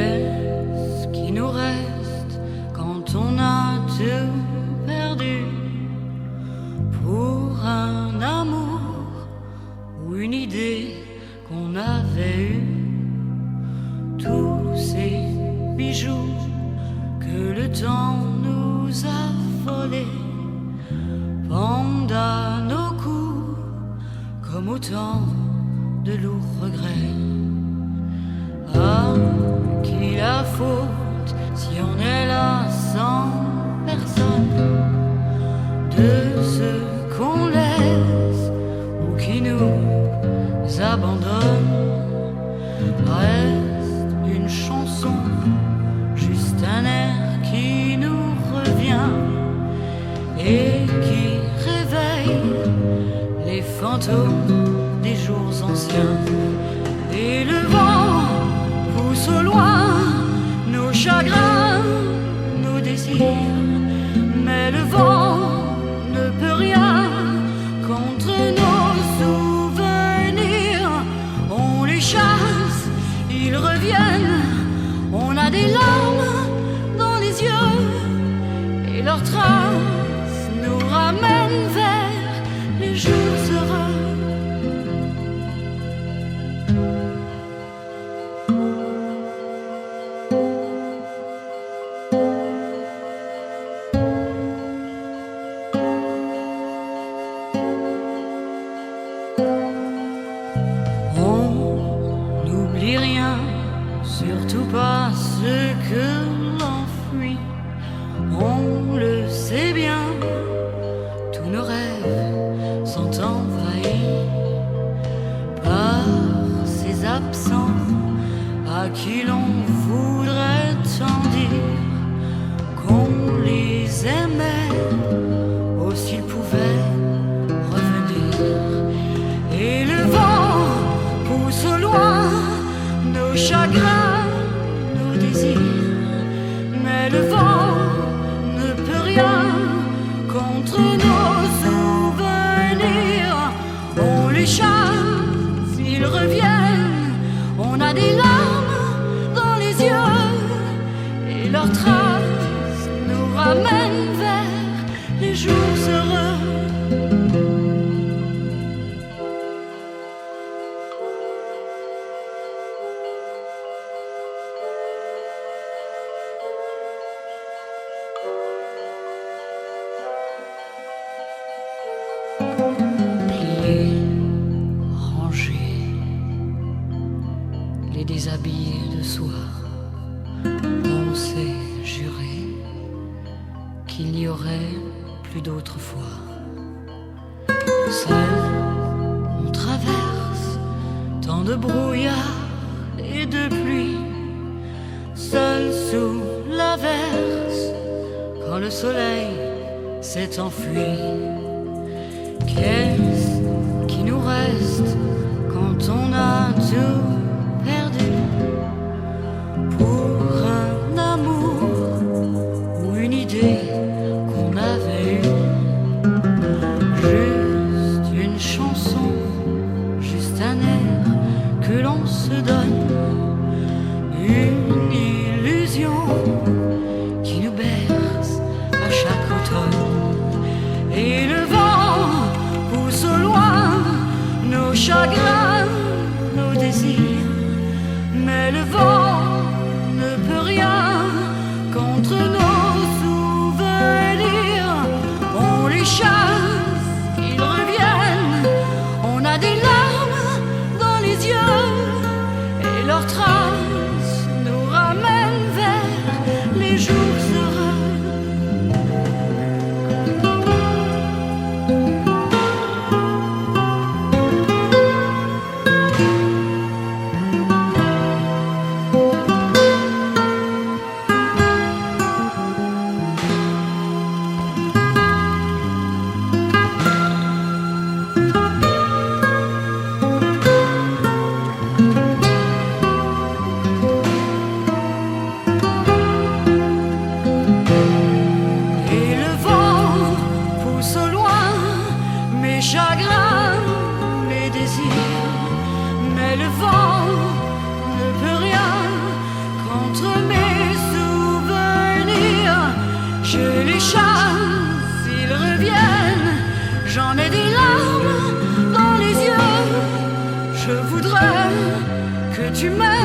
Qu'est-ce qui nous reste quand on a tout perdu pour un amour ou une idée qu'on avait eue? Tous ces bijoux que le temps nous a volés pendent à nos cous comme autant de lourds regrets. À qui la faute si on est là sans personne, de ceux qu'on laisse ou qui nous abandonnent? Reste une chanson, juste un air qui nous revient et qui réveille les fantômes des jours anciens. Et le vent pousse au loin nos chagrins, nos désirs, mais le vent ne peut rien contre nos souvenirs. On les chasse, ils reviennent, on a des larmes dans les yeux et leurs traces nous ramènent vers les jours heureux. Surtout pas ce que l'on fuit. On le sait bien, tous nos rêves sont envahis par ces absents à qui l'on voudrait tant dire qu'on les aimait, oh s'ils pouvaient revenir. Et le vent pousse au loin nos chagrins, nos désirs, mais le vent ne peut rien contre nos souvenirs. On les chasse, ils reviennent, on a des larmes dans les yeux et leurs traces nous ramènent vers les jours heureux. Déshabillés de soi, on s'est juré qu'il n'y aurait plus d'autrefois. Seul, on traverse tant de brouillard et de pluie, seul sous l'averse, quand le soleil s'est enfui. Qu'est-ce qui nous reste quand on a tout perdu pour un amour ou une idée qu'on avait eue? Juste une chanson, juste un air que l'on se donne, une illusion qui nous berce à chaque automne. Et le vent pousse au loin nos chagrins, nos désirs, mais le vent ne peut rien contre nos souvenirs. On les chasse, ils reviennent, on a des larmes dans les yeux et leurs traces nous ramènent vers les jours heureux. contre mes souvenirs. Je les chasse, ils reviennent. J'en ai des larmes dans les yeux. Je voudrais que tu m'aimes.